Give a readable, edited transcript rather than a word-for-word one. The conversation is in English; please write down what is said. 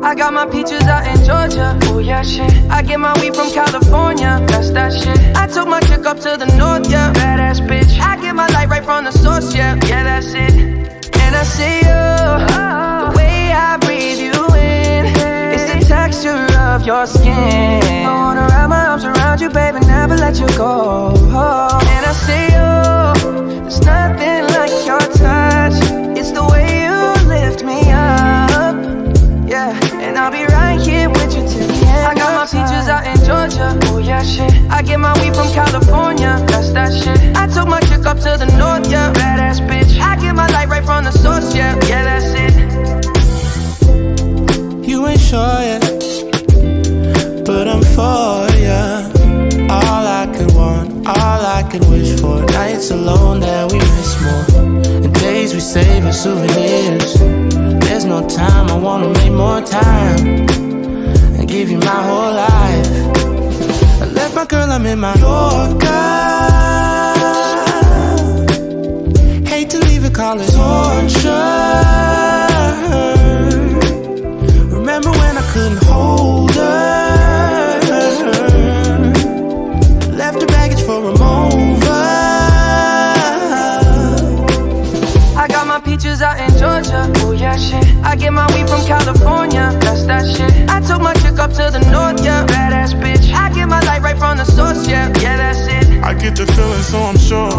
I got my peaches out in Georgia. Oh yeah, shit. I get my weed from California. That's that shit. I took my chick up to the north, yeah. Badass bitch. I get my light right from the source, yeah. Yeah, that's it. And I see you, the way I breathe you in. It's the texture of your skin. I wanna wrap my arms around you, baby, never let you go. And I see you, there's nothing like your touch. It's the way you lift me up, yeah. And I'll be right here with you till the end. I got my peaches out in Georgia. Oh yeah, shit. I get my weed from California. That's that shit. I took my chick up to the north, yeah. Badass bitch. I get my light right from the source, yeah. Yeah, that's it. You ain't sure yet, but I'm for ya. All I could want, all I could wish for. Nights alone that we miss more, and days we save as souvenirs. There's no time, I wanna make more time and give you my whole life. I left my girl, I'm in my Yorker. Hate to leave it, call it torture. Remember when I couldn't hold her? Left her baggage for a mover. I got my peaches out in Georgia. Oh yeah, shit. I get my weed from California. That's that shit. I took my chick up to the north, yeah. Badass bitch. I get my light right from the source, yeah. Yeah, that's it. I get the feeling, so I'm sure